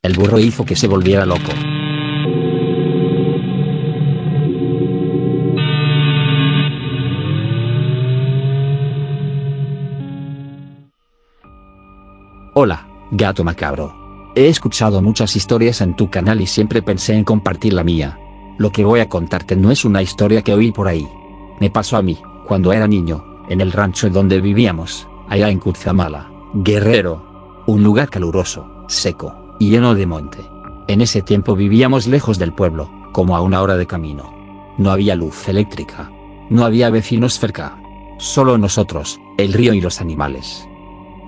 El burro hizo que se volviera loco. Hola, gato macabro. He escuchado muchas historias en tu canal y siempre pensé en compartir la mía. Lo que voy a contarte no es una historia que oí por ahí. Me pasó a mí, cuando era niño, en el rancho donde vivíamos, allá en Cutzamala, Guerrero. Un lugar caluroso, seco, y lleno de monte. En ese tiempo vivíamos lejos del pueblo, como a 1 hora de camino. No había luz eléctrica. No había vecinos cerca. Solo nosotros, el río y los animales.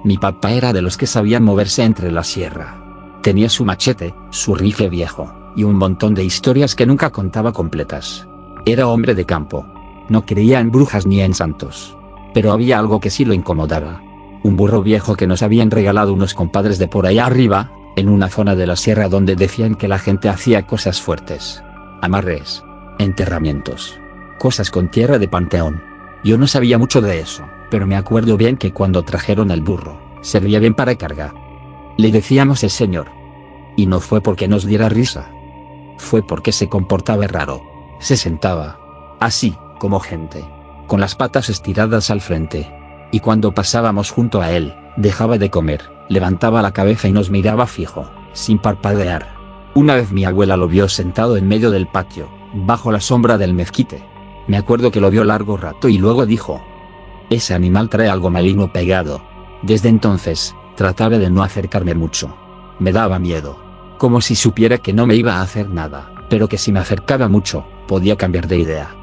Mi papá era de los que sabían moverse entre la sierra. Tenía su machete, su rifle viejo, y un montón de historias que nunca contaba completas. Era hombre de campo. No creía en brujas ni en santos. Pero había algo que sí lo incomodaba. Un burro viejo que nos habían regalado unos compadres de por allá arriba, en una zona de la sierra donde decían que la gente hacía cosas fuertes. Amarres. Enterramientos. Cosas con tierra de panteón. Yo no sabía mucho de eso, pero me acuerdo bien que cuando trajeron el burro, servía bien para carga. Le decíamos el señor. Y no fue porque nos diera risa. Fue porque se comportaba raro. Se sentaba. Así, como gente. Con las patas estiradas al frente. Y cuando pasábamos junto a él, dejaba de comer, levantaba la cabeza y nos miraba fijo, sin parpadear. Una vez mi abuela lo vio sentado en medio del patio, bajo la sombra del mezquite. Me acuerdo que lo vio largo rato y luego dijo: ese animal trae algo maligno pegado. Desde entonces, trataba de no acercarme mucho. Me daba miedo. Como si supiera que no me iba a hacer nada, pero que si me acercaba mucho, podía cambiar de idea.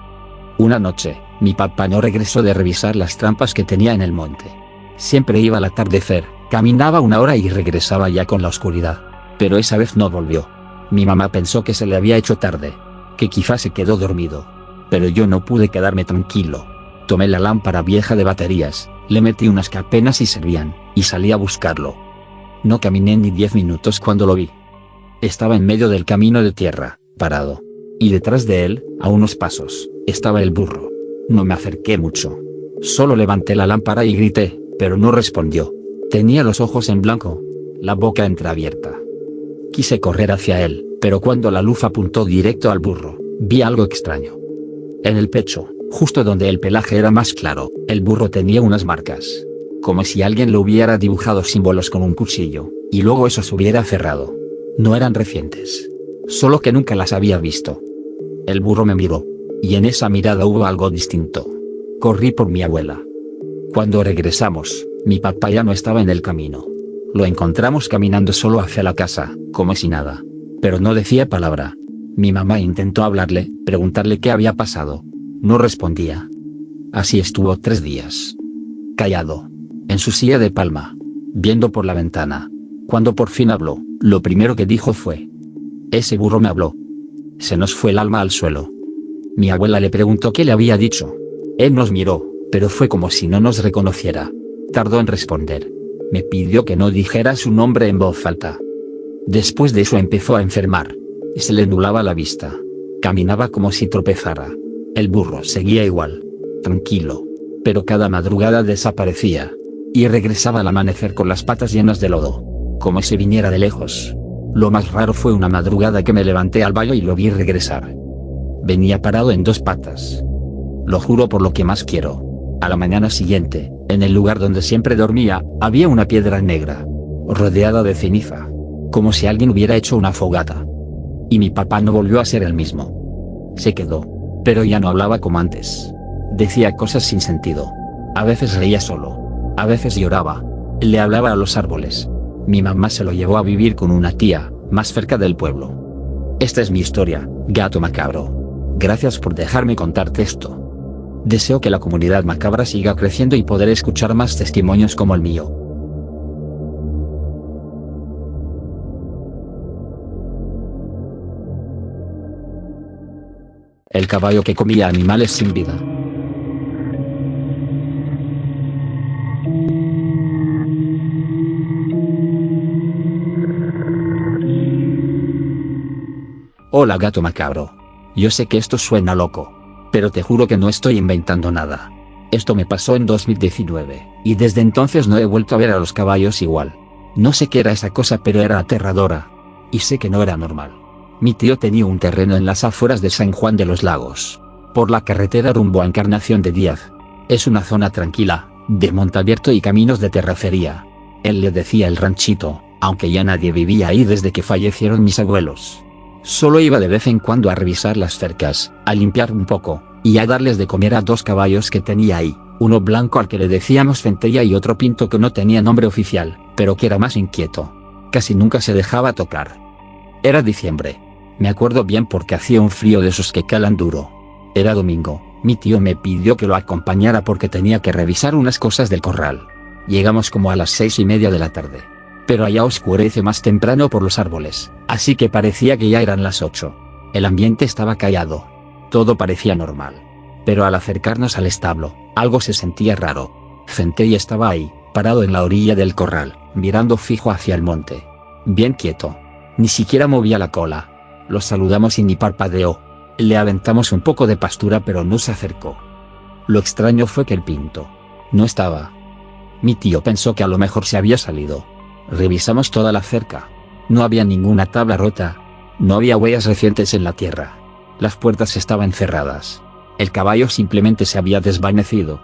Una noche, mi papá no regresó de revisar las trampas que tenía en el monte. Siempre iba al atardecer, caminaba 1 hora y regresaba ya con la oscuridad. Pero esa vez no volvió. Mi mamá pensó que se le había hecho tarde, que quizás se quedó dormido. Pero yo no pude quedarme tranquilo. Tomé la lámpara vieja de baterías, le metí unas que apenas y servían, y salí a buscarlo. No caminé ni 10 minutos cuando lo vi. Estaba en medio del camino de tierra, parado. Y detrás de él, a unos pasos, estaba el burro. No me acerqué mucho. Solo levanté la lámpara y grité, pero no respondió. Tenía los ojos en blanco, la boca entreabierta. Quise correr hacia él, pero cuando la luz apuntó directo al burro, vi algo extraño. En el pecho, justo donde el pelaje era más claro, el burro tenía unas marcas. Como si alguien le hubiera dibujado símbolos con un cuchillo, y luego esos hubiera cerrado. No eran recientes. Solo que nunca las había visto. El burro me miró. Y en esa mirada hubo algo distinto. Corrí por mi abuela. Cuando regresamos, mi papá ya no estaba en el camino. Lo encontramos caminando solo hacia la casa, como si nada. Pero no decía palabra. Mi mamá intentó hablarle, preguntarle qué había pasado. No respondía. Así estuvo 3 días. Callado. En su silla de palma. Viendo por la ventana. Cuando por fin habló, lo primero que dijo fue: ese burro me habló. Se nos fue el alma al suelo. Mi abuela le preguntó qué le había dicho. Él nos miró, pero fue como si no nos reconociera. Tardó en responder. Me pidió que no dijera su nombre en voz alta. Después de eso empezó a enfermar. Y se le nublaba la vista. Caminaba como si tropezara. El burro seguía igual. Tranquilo. Pero cada madrugada desaparecía. Y regresaba al amanecer con las patas llenas de lodo. Como si viniera de lejos. Lo más raro fue una madrugada que me levanté al baño y lo vi regresar. Venía parado en 2 patas. Lo juro por lo que más quiero. A la mañana siguiente, en el lugar donde siempre dormía, había una piedra negra, rodeada de ceniza. Como si alguien hubiera hecho una fogata. Y mi papá no volvió a ser el mismo. Se quedó. Pero ya no hablaba como antes. Decía cosas sin sentido. A veces reía solo. A veces lloraba. Le hablaba a los árboles. Mi mamá se lo llevó a vivir con una tía, más cerca del pueblo. Esta es mi historia, gato macabro. Gracias por dejarme contarte esto. Deseo que la comunidad macabra siga creciendo y poder escuchar más testimonios como el mío. El caballo que comía animales sin vida. Hola gato macabro. Yo sé que esto suena loco. Pero te juro que no estoy inventando nada. Esto me pasó en 2019, y desde entonces no he vuelto a ver a los caballos igual. No sé qué era esa cosa, pero era aterradora. y sé que no era normal. Mi tío tenía un terreno en las afueras de San Juan de los Lagos, por la carretera rumbo a Encarnación de Díaz. Es una zona tranquila, de monte abierto y caminos de terracería. Él le decía el ranchito, aunque ya nadie vivía ahí desde que fallecieron mis abuelos. Solo iba de vez en cuando a revisar las cercas, a limpiar un poco, y a darles de comer a 2 caballos que tenía ahí, uno blanco al que le decíamos Centella y otro pinto que no tenía nombre oficial, pero que era más inquieto. Casi nunca se dejaba tocar. Era diciembre. Me acuerdo bien porque hacía un frío de esos que calan duro. Era domingo, mi tío me pidió que lo acompañara porque tenía que revisar unas cosas del corral. Llegamos como a las 6:30 de la tarde. Pero allá oscurece más temprano por los árboles, así que parecía que ya eran las 8. El ambiente estaba callado. Todo parecía normal. Pero al acercarnos al establo, algo se sentía raro. Centella estaba ahí, parado en la orilla del corral, mirando fijo hacia el monte. Bien quieto. Ni siquiera movía la cola. Lo saludamos y ni parpadeó. Le aventamos un poco de pastura pero no se acercó. Lo extraño fue que el pinto no estaba. Mi tío pensó que a lo mejor se había salido. Revisamos toda la cerca. No había ninguna tabla rota. No había huellas recientes en la tierra. Las puertas estaban cerradas. El caballo simplemente se había desvanecido.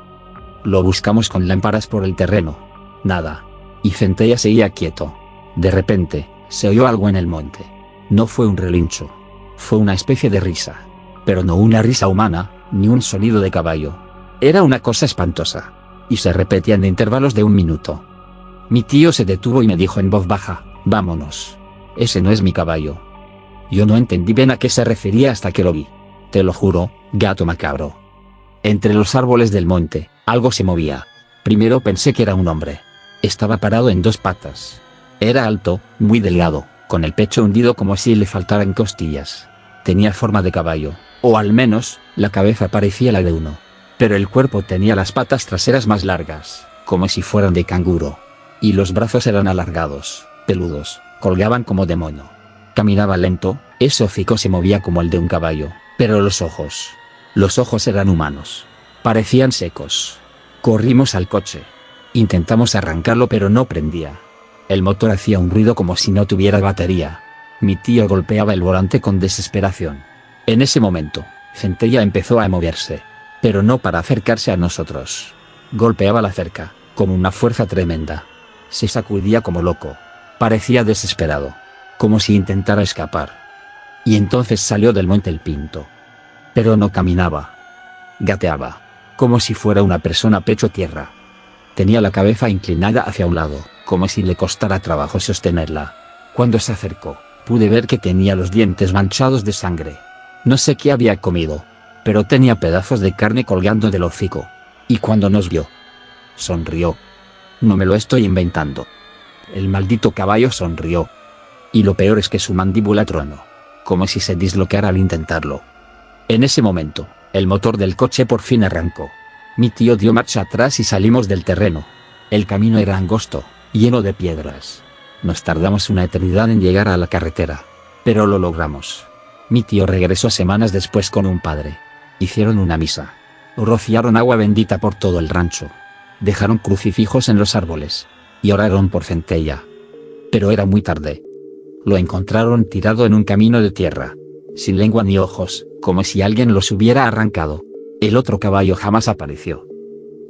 Lo buscamos con lámparas por el terreno. Nada. Y Centella seguía quieto. De repente, se oyó algo en el monte. No fue un relincho. Fue una especie de risa. Pero no una risa humana, ni un sonido de caballo. Era una cosa espantosa. Y se repetía en intervalos de 1 minuto. Mi tío se detuvo y me dijo en voz baja, «Vámonos. Ese no es mi caballo». Yo no entendí bien a qué se refería hasta que lo vi. Te lo juro, gato macabro. Entre los árboles del monte, algo se movía. Primero pensé que era un hombre. Estaba parado en 2 patas. Era alto, muy delgado, con el pecho hundido como si le faltaran costillas. Tenía forma de caballo, o al menos, la cabeza parecía la de uno. Pero el cuerpo tenía las patas traseras más largas, como si fueran de canguro. Y los brazos eran alargados, peludos, colgaban como de mono. Caminaba lento, ese hocico se movía como el de un caballo, pero los ojos eran humanos. Parecían secos. Corrimos al coche. Intentamos arrancarlo pero no prendía. El motor hacía un ruido como si no tuviera batería. Mi tío golpeaba el volante con desesperación. En ese momento, Centella empezó a moverse. Pero no para acercarse a nosotros. Golpeaba la cerca, con una fuerza tremenda. Se sacudía como loco. Parecía desesperado. Como si intentara escapar. Y entonces salió del monte el pinto. Pero no caminaba. Gateaba. Como si fuera una persona pecho tierra. Tenía la cabeza inclinada hacia un lado, como si le costara trabajo sostenerla. Cuando se acercó, pude ver que tenía los dientes manchados de sangre. No sé qué había comido, pero tenía pedazos de carne colgando del hocico. Y cuando nos vio, sonrió. No me lo estoy inventando. El maldito caballo sonrió. Y lo peor es que su mandíbula tronó, como si se dislocara al intentarlo. En ese momento, el motor del coche por fin arrancó. Mi tío dio marcha atrás y salimos del terreno. El camino era angosto, lleno de piedras. Nos tardamos una eternidad en llegar a la carretera. Pero lo logramos. Mi tío regresó semanas después con un padre. Hicieron una misa. Rociaron agua bendita por todo el rancho. Dejaron crucifijos en los árboles. Y oraron por Centella. Pero era muy tarde. Lo encontraron tirado en un camino de tierra. Sin lengua ni ojos, como si alguien los hubiera arrancado. El otro caballo jamás apareció.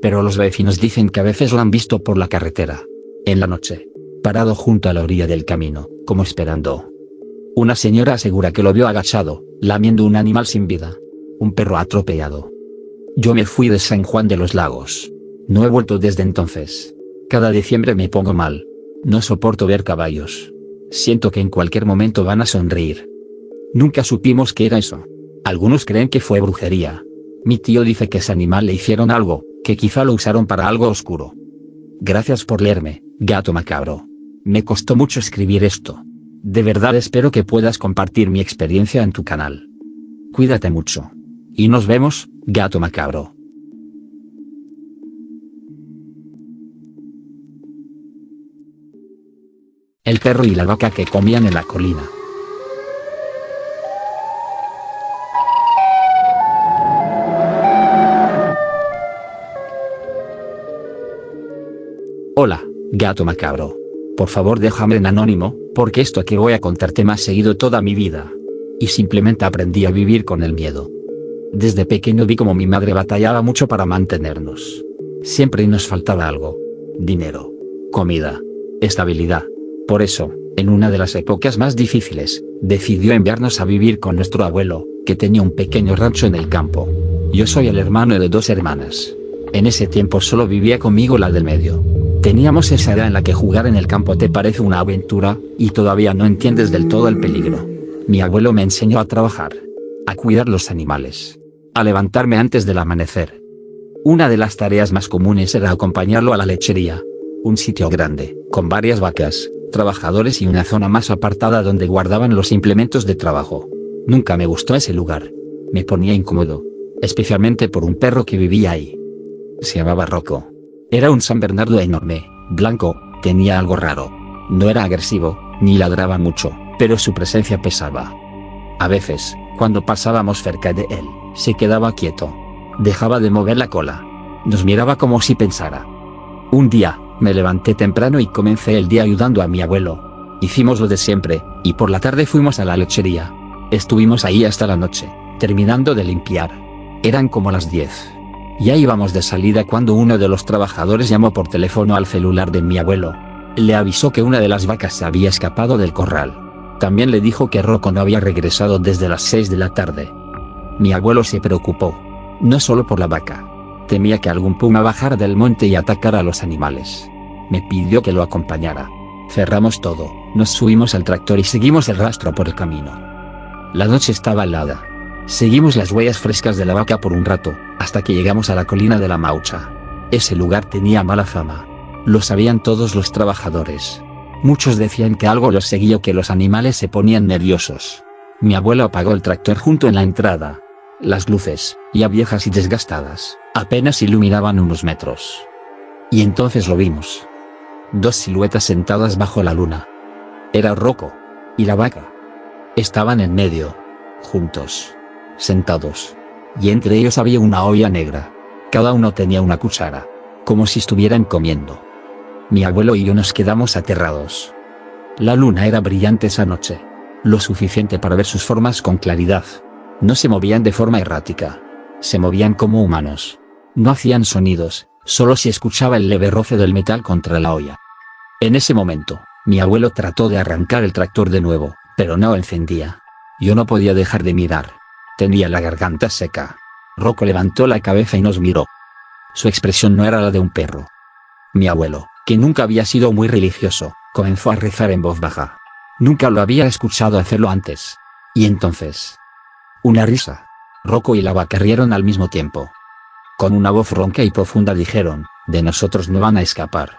Pero los vecinos dicen que a veces lo han visto por la carretera. En la noche. Parado junto a la orilla del camino, como esperando. Una señora asegura que lo vio agachado, lamiendo un animal sin vida. Un perro atropellado. Yo me fui de San Juan de los Lagos. No he vuelto desde entonces. Cada diciembre me pongo mal. No soporto ver caballos. Siento que en cualquier momento van a sonreír. Nunca supimos qué era eso. Algunos creen que fue brujería. Mi tío dice que ese animal le hicieron algo, que quizá lo usaron para algo oscuro. Gracias por leerme, gato macabro. Me costó mucho escribir esto. De verdad espero que puedas compartir mi experiencia en tu canal. Cuídate mucho. Y nos vemos, gato macabro. El perro y la vaca que comían en la colina. Hola, gato macabro. Por favor déjame en anónimo, Porque esto que voy a contarte me ha seguido toda mi vida. Y simplemente aprendí a vivir con el miedo. Desde pequeño vi como mi madre batallaba mucho para mantenernos. Siempre nos faltaba algo. Dinero. Comida. Estabilidad. Por eso, en una de las épocas más difíciles, decidió enviarnos a vivir con nuestro abuelo, que tenía un pequeño rancho en el campo. Yo soy el hermano de 2 hermanas. En ese tiempo solo vivía conmigo la del medio. Teníamos esa edad en la que jugar en el campo te parece una aventura, y todavía no entiendes del todo el peligro. Mi abuelo me enseñó a trabajar, a cuidar los animales, a levantarme antes del amanecer. Una de las tareas más comunes era acompañarlo a la lechería, un sitio grande, con varias vacas, trabajadores y una zona más apartada donde guardaban los implementos de trabajo. Nunca me gustó ese lugar. Me ponía incómodo, especialmente por un perro que vivía ahí. Se llamaba Rocco. Era un San Bernardo enorme, blanco, tenía algo raro. No era agresivo, ni ladraba mucho, pero su presencia pesaba. A veces, cuando pasábamos cerca de él, se quedaba quieto. Dejaba de mover la cola. Nos miraba como si pensara. Un día, me levanté temprano y comencé el día ayudando a mi abuelo. Hicimos lo de siempre, y por la tarde fuimos a la lechería. Estuvimos ahí hasta la noche, terminando de limpiar. Eran como las 10. Ya íbamos de salida cuando uno de los trabajadores llamó por teléfono al celular de mi abuelo. Le avisó que una de las vacas se había escapado del corral. También le dijo que Rocco no había regresado desde las 6 de la tarde. Mi abuelo se preocupó. No solo por la vaca. Temía que algún puma bajara del monte y atacara a los animales. Me pidió que lo acompañara. Cerramos todo, nos subimos al tractor y seguimos el rastro por el camino. La noche estaba helada. Seguimos las huellas frescas de la vaca por un rato, hasta que llegamos a la colina de la Maucha. Ese lugar tenía mala fama. Lo sabían todos los trabajadores. Muchos decían que algo los seguía o que los animales se ponían nerviosos. Mi abuelo apagó el tractor junto en la entrada. Las luces, ya viejas y desgastadas, apenas iluminaban unos metros. Y entonces lo vimos. 2 siluetas sentadas bajo la luna. Era Rocco y la vaca. Estaban en medio, juntos, sentados. Y entre ellos había una olla negra. Cada uno tenía una cuchara, como si estuvieran comiendo. Mi abuelo y yo nos quedamos aterrados. La luna era brillante esa noche, lo suficiente para ver sus formas con claridad. No se movían de forma errática. Se movían como humanos. No hacían sonidos, solo se escuchaba el leve roce del metal contra la olla. En ese momento, mi abuelo trató de arrancar el tractor de nuevo, pero no encendía. Yo no podía dejar de mirar. Tenía la garganta seca. Rocco levantó la cabeza y nos miró. Su expresión no era la de un perro. Mi abuelo, que nunca había sido muy religioso, comenzó a rezar en voz baja. Nunca lo había escuchado hacerlo antes. Y entonces... una risa. Rocco y la vaca rieron al mismo tiempo. Con una voz ronca y profunda dijeron, de nosotros no van a escapar.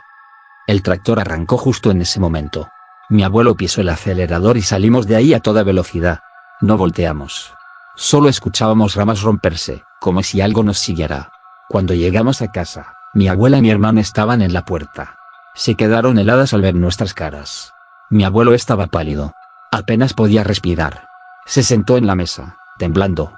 El tractor arrancó justo en ese momento. Mi abuelo pisó el acelerador y salimos de ahí a toda velocidad. No volteamos. Solo escuchábamos ramas romperse, como si algo nos siguiera. Cuando llegamos a casa, mi abuela y mi hermano estaban en la puerta. Se quedaron heladas al ver nuestras caras. Mi abuelo estaba pálido. Apenas podía respirar. Se sentó en la mesa, temblando.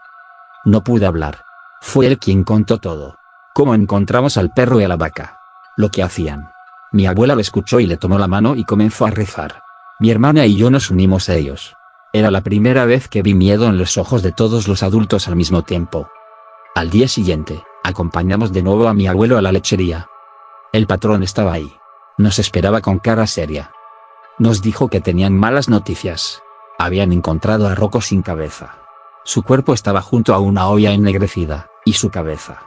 No pude hablar. Fue él quien contó todo. Cómo encontramos al perro y a la vaca. Lo que hacían. Mi abuela lo escuchó y le tomó la mano y comenzó a rezar. Mi hermana y yo nos unimos a ellos. Era la primera vez que vi miedo en los ojos de todos los adultos al mismo tiempo. Al día siguiente, acompañamos de nuevo a mi abuelo a la lechería. El patrón estaba ahí. Nos esperaba con cara seria. Nos dijo que tenían malas noticias. Habían encontrado a Rocco sin cabeza. Su cuerpo estaba junto a una olla ennegrecida, y su cabeza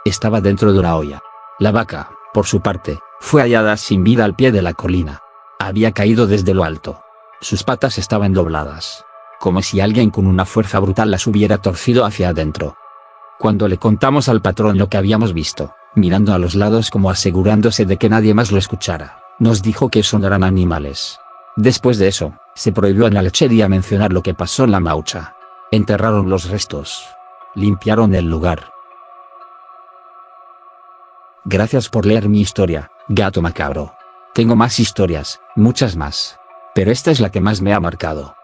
estaba dentro de una olla. La vaca, por su parte, fue hallada sin vida al pie de la colina. Había caído desde lo alto. Sus patas estaban dobladas, como si alguien con una fuerza brutal las hubiera torcido hacia adentro. Cuando le contamos al patrón lo que habíamos visto, mirando a los lados como asegurándose de que nadie más lo escuchara, nos dijo que eso no eran animales. Después de eso, se prohibió en la lechería mencionar lo que pasó en la Maucha. Enterraron los restos. Limpiaron el lugar. Gracias por leer mi historia, gato macabro. Tengo más historias, muchas más. Pero esta es la que más me ha marcado.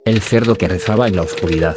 El cerdo que rezaba en la oscuridad.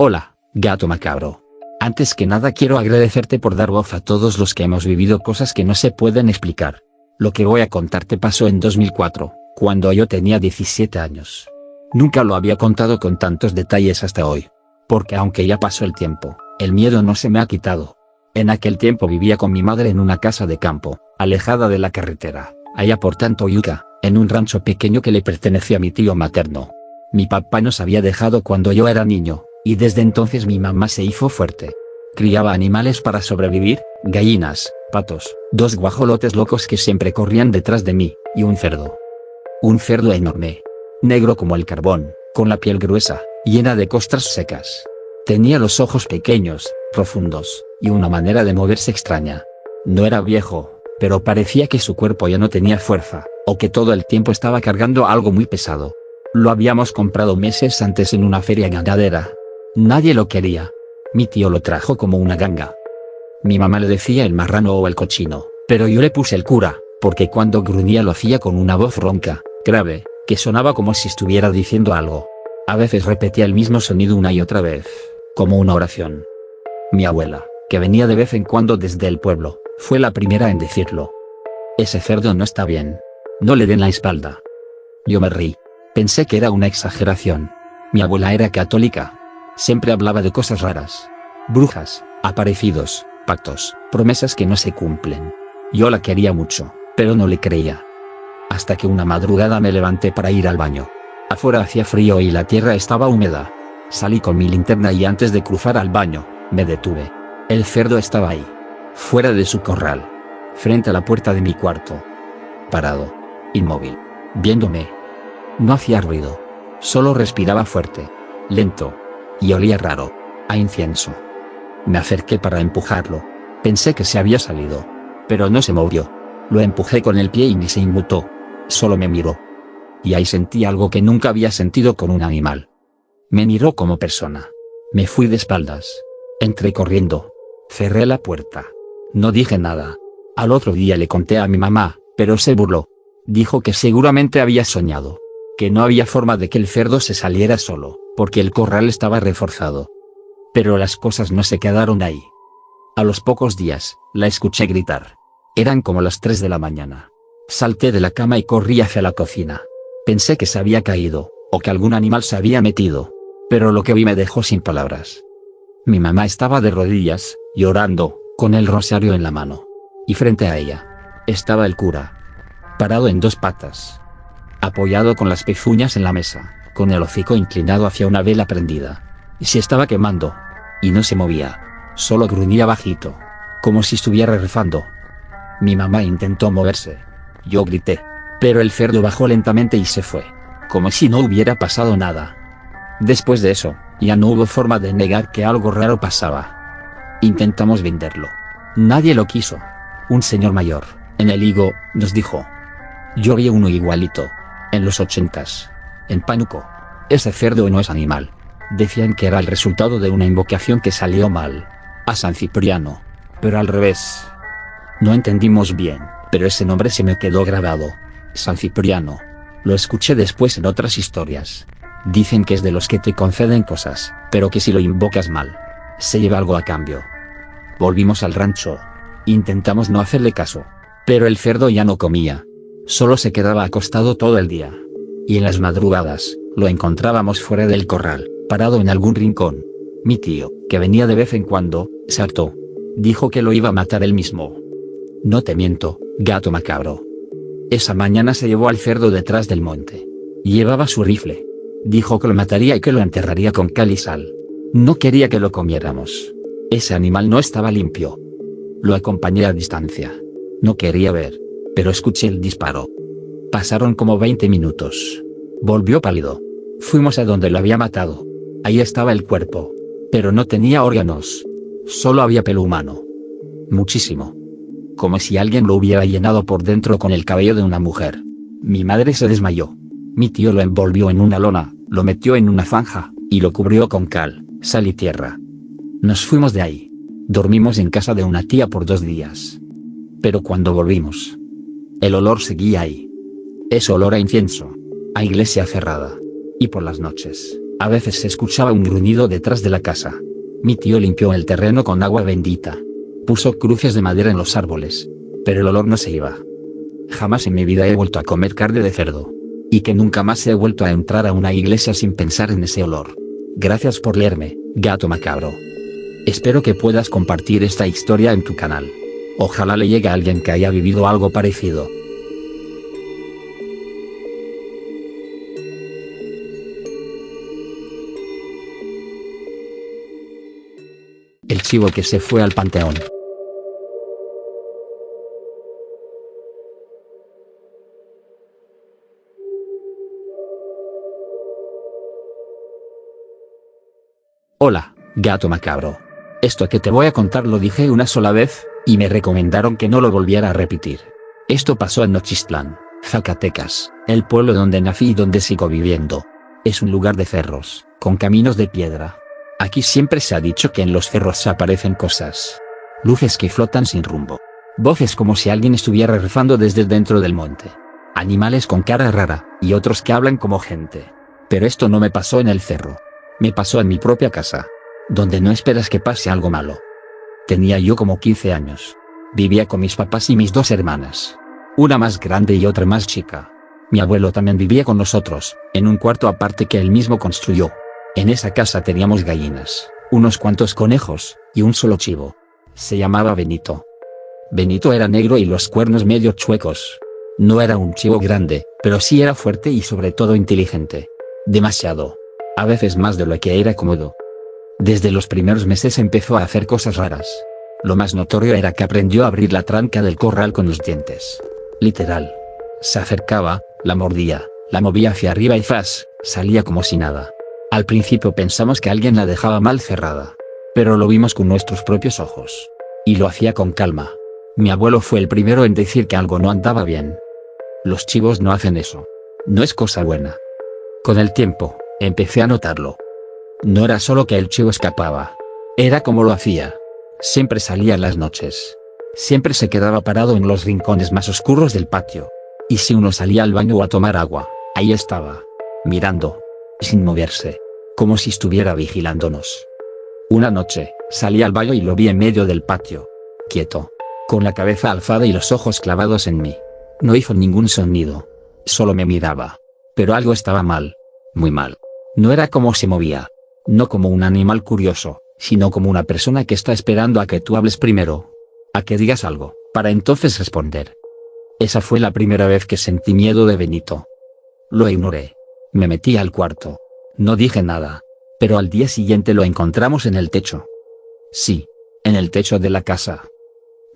Hola, gato macabro. Antes que nada quiero agradecerte por dar voz a todos los que hemos vivido cosas que no se pueden explicar. Lo que voy a contarte pasó en 2004, cuando yo tenía 17 años. Nunca lo había contado con tantos detalles hasta hoy. Porque aunque ya pasó el tiempo, el miedo no se me ha quitado. En aquel tiempo vivía con mi madre en una casa de campo, alejada de la carretera, allá por Tantoyuca, en un rancho pequeño que le pertenecía a mi tío materno. Mi papá nos había dejado cuando yo era niño, y desde entonces mi mamá se hizo fuerte. Criaba animales para sobrevivir, gallinas, patos, 2 guajolotes locos que siempre corrían detrás de mí, y un cerdo. Un cerdo enorme. Negro como el carbón, con la piel gruesa, llena de costras secas. Tenía los ojos pequeños, profundos, y una manera de moverse extraña. No era viejo, pero parecía que su cuerpo ya no tenía fuerza, o que todo el tiempo estaba cargando algo muy pesado. Lo habíamos comprado meses antes en una feria ganadera. Nadie lo quería. Mi tío lo trajo como una ganga. Mi mamá le decía el marrano o el cochino, pero yo le puse el cura, porque cuando gruñía lo hacía con una voz ronca, grave, que sonaba como si estuviera diciendo algo. A veces repetía el mismo sonido una y otra vez, como una oración. Mi abuela, que venía de vez en cuando desde el pueblo, fue la primera en decirlo. Ese cerdo no está bien. No le den la espalda. Yo me reí. Pensé que era una exageración. Mi abuela era católica. Siempre hablaba de cosas raras. Brujas, aparecidos, pactos, promesas que no se cumplen. Yo la quería mucho, pero no le creía. Hasta que una madrugada me levanté para ir al baño. Afuera hacía frío y la tierra estaba húmeda. Salí con mi linterna y antes de cruzar al baño, me detuve. El cerdo estaba ahí, fuera de su corral, frente a la puerta de mi cuarto. Parado, inmóvil, viéndome. No hacía ruido, solo respiraba fuerte, lento, y olía raro, a incienso. Me acerqué para empujarlo. Pensé que se había salido, pero no se movió. Lo empujé con el pie y ni se inmutó, solo me miró. Y ahí sentí algo que nunca había sentido con un animal. Me miró como persona. Me fui de espaldas. Entré corriendo. Cerré la puerta. No dije nada. Al otro día le conté a mi mamá, pero se burló. Dijo que seguramente había soñado. Que no había forma de que el cerdo se saliera solo, porque el corral estaba reforzado. Pero las cosas no se quedaron ahí. A los pocos días, la escuché gritar. Eran como las 3 de la mañana. Salté de la cama y corrí hacia la cocina. Pensé que se había caído, o que algún animal se había metido. Pero lo que vi me dejó sin palabras. Mi mamá estaba de rodillas, llorando, con el rosario en la mano. Y frente a ella, estaba el cura. Parado en 2 patas. Apoyado con las pezuñas en la mesa, con el hocico inclinado hacia una vela prendida. Y se estaba quemando. Y no se movía. Solo gruñía bajito. Como si estuviera rezando. Mi mamá intentó moverse. Yo grité. Pero el cerdo bajó lentamente y se fue. Como si no hubiera pasado nada. Después de eso, ya no hubo forma de negar que algo raro pasaba. Intentamos venderlo. Nadie lo quiso. Un señor mayor, en el higo, nos dijo. Yo vi uno igualito. En los 80s. En Pánuco. Ese cerdo no es animal. Decían que era el resultado de una invocación que salió mal. A San Cipriano. Pero al revés. No entendimos bien, pero ese nombre se me quedó grabado. San Cipriano. Lo escuché después en otras historias. Dicen que es de los que te conceden cosas, pero que si lo invocas mal, se lleva algo a cambio. Volvimos al rancho. Intentamos no hacerle caso. Pero el cerdo ya no comía. Solo se quedaba acostado todo el día. Y en las madrugadas, lo encontrábamos fuera del corral, parado en algún rincón. Mi tío, que venía de vez en cuando, se hartó. Dijo que lo iba a matar él mismo. No te miento, gato macabro. Esa mañana se llevó al cerdo detrás del monte. Llevaba su rifle. Dijo que lo mataría y que lo enterraría con cal y sal. No quería que lo comiéramos. Ese animal no estaba limpio. Lo acompañé a distancia. No quería ver, pero escuché el disparo. Pasaron como 20 minutos. Volvió pálido. Fuimos a donde lo había matado. Ahí estaba el cuerpo. Pero no tenía órganos. Solo había pelo humano. Muchísimo. Como si alguien lo hubiera llenado por dentro con el cabello de una mujer. Mi madre se desmayó. Mi tío lo envolvió en una lona, lo metió en una zanja, y lo cubrió con cal, sal y tierra. Nos fuimos de ahí. Dormimos en casa de una tía por 2 días. Pero cuando volvimos, el olor seguía ahí. Ese olor a incienso, a iglesia cerrada. Y por las noches, A veces se escuchaba un gruñido detrás de la casa. Mi tío limpió el terreno con agua bendita. Puso cruces de madera en los árboles. Pero el olor no se iba. Jamás en mi vida he vuelto a comer carne de cerdo. Y que nunca más he vuelto a entrar a una iglesia sin pensar en ese olor. Gracias por leerme, Gato Macabro. Espero que puedas compartir esta historia en tu canal. Ojalá le llegue a alguien que haya vivido algo parecido. El chivo que se fue al panteón. Hola, Gato Macabro. Esto que te voy a contar lo dije una sola vez, y me recomendaron que no lo volviera a repetir. Esto pasó en Nochistlán, Zacatecas, el pueblo donde nací y donde sigo viviendo. Es un lugar de cerros, con caminos de piedra. Aquí siempre se ha dicho que en los cerros aparecen cosas. Luces que flotan sin rumbo. Voces como si alguien estuviera rezando desde dentro del monte. Animales con cara rara, y otros que hablan como gente. Pero esto no me pasó en el cerro. Me pasó en mi propia casa. Donde no esperas que pase algo malo. Tenía yo como 15 años. Vivía con mis papás y mis 2 hermanas. Una más grande y otra más chica. Mi abuelo también vivía con nosotros, en un cuarto aparte que él mismo construyó. En esa casa teníamos gallinas, unos cuantos conejos, y un solo chivo. Se llamaba Benito. Benito era negro y los cuernos medio chuecos. No era un chivo grande, pero sí era fuerte y sobre todo inteligente. Demasiado. A veces más de lo que era cómodo. Desde los primeros meses empezó a hacer cosas raras. Lo más notorio era que aprendió a abrir la tranca del corral con los dientes. Literal. Se acercaba, la mordía, la movía hacia arriba y ¡zas!, salía como si nada. Al principio pensamos que alguien la dejaba mal cerrada. Pero lo vimos con nuestros propios ojos. Y lo hacía con calma. Mi abuelo fue el primero en decir que algo no andaba bien. Los chivos no hacen eso. No es cosa buena. Con el tiempo, empecé a notarlo. No era solo que el chivo escapaba. Era como lo hacía. Siempre salía en las noches. Siempre se quedaba parado en los rincones más oscuros del patio. Y si uno salía al baño o a tomar agua, ahí estaba. Mirando. Sin moverse. Como si estuviera vigilándonos. Una noche, salí al baño y lo vi en medio del patio. Quieto. Con la cabeza alzada y los ojos clavados en mí. No hizo ningún sonido. Solo me miraba. Pero algo estaba mal. Muy mal. No era como se movía. No como un animal curioso, sino como una persona que está esperando a que tú hables primero. A que digas algo, para entonces responder. Esa fue la primera vez que sentí miedo de Benito. Lo ignoré. Me metí al cuarto. No dije nada. Pero al día siguiente lo encontramos en el techo. Sí. En el techo de la casa.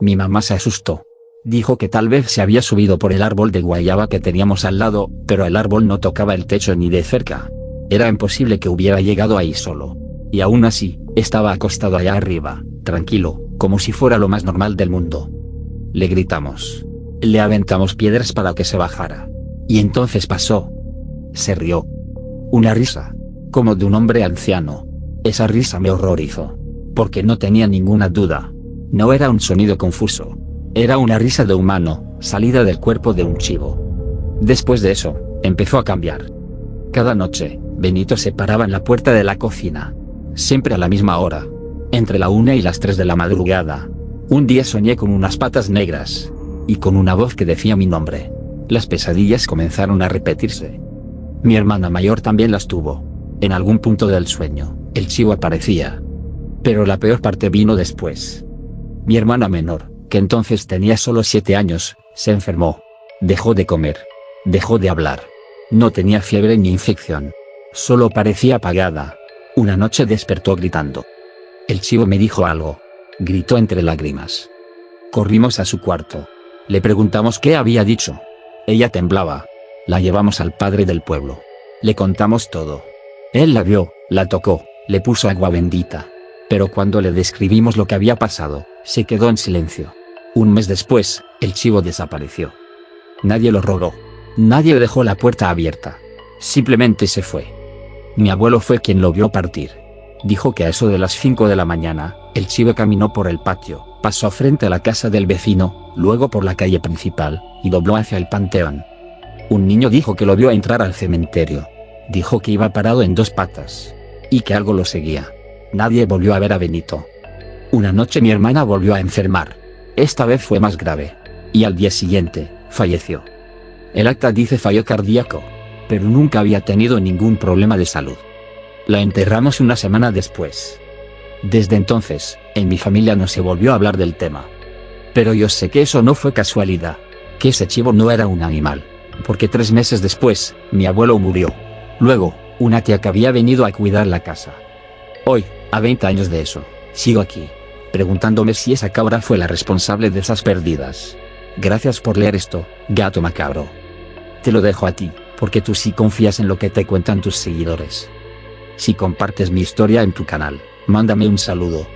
Mi mamá se asustó. Dijo que tal vez se había subido por el árbol de guayaba que teníamos al lado, pero el árbol no tocaba el techo ni de cerca. Era imposible que hubiera llegado ahí solo. Y aún así, estaba acostado allá arriba, tranquilo, como si fuera lo más normal del mundo. Le gritamos. Le aventamos piedras para que se bajara. Y entonces pasó. Se rió. Una risa. Como de un hombre anciano. Esa risa me horrorizó. Porque no tenía ninguna duda. No era un sonido confuso. Era una risa de humano, salida del cuerpo de un chivo. Después de eso, empezó a cambiar. Cada noche, Benito se paraba en la puerta de la cocina. Siempre a la misma hora. Entre la 1 y las 3 de la madrugada. Un día soñé con unas patas negras. Y con una voz que decía mi nombre. Las pesadillas comenzaron a repetirse. Mi hermana mayor también las tuvo. En algún punto del sueño, el chivo aparecía. Pero la peor parte vino después. Mi hermana menor, que entonces tenía solo 7 años, se enfermó. Dejó de comer. Dejó de hablar. No tenía fiebre ni infección. Solo parecía apagada. Una noche despertó gritando. El chivo me dijo algo. Gritó entre lágrimas. Corrimos a su cuarto. Le preguntamos qué había dicho. Ella temblaba. La llevamos al padre del pueblo. Le contamos todo. Él la vio, la tocó, le puso agua bendita. Pero cuando le describimos lo que había pasado, se quedó en silencio. Un mes después, el chivo desapareció. Nadie lo rogó. Nadie dejó la puerta abierta. Simplemente se fue. Mi abuelo fue quien lo vio partir. Dijo que a eso de las 5 de la mañana, el chivo caminó por el patio, pasó frente a la casa del vecino, luego por la calle principal, y dobló hacia el panteón. Un niño dijo que lo vio entrar al cementerio. Dijo que iba parado en dos patas. Y que algo lo seguía. Nadie volvió a ver a Benito. Una noche mi hermana volvió a enfermar. Esta vez fue más grave. Y al día siguiente, falleció. El acta dice fallo cardíaco. Pero nunca había tenido ningún problema de salud. La enterramos una semana después. Desde entonces, en mi familia no se volvió a hablar del tema. Pero yo sé que eso no fue casualidad. Que ese chivo no era un animal. Porque 3 meses después, mi abuelo murió. Luego, una tía que había venido a cuidar la casa. Hoy, a 20 años de eso, sigo aquí, preguntándome si esa cabra fue la responsable de esas pérdidas. Gracias por leer esto, gato macabro. Te lo dejo a ti, porque tú sí confías en lo que te cuentan tus seguidores. Si compartes mi historia en tu canal, mándame un saludo.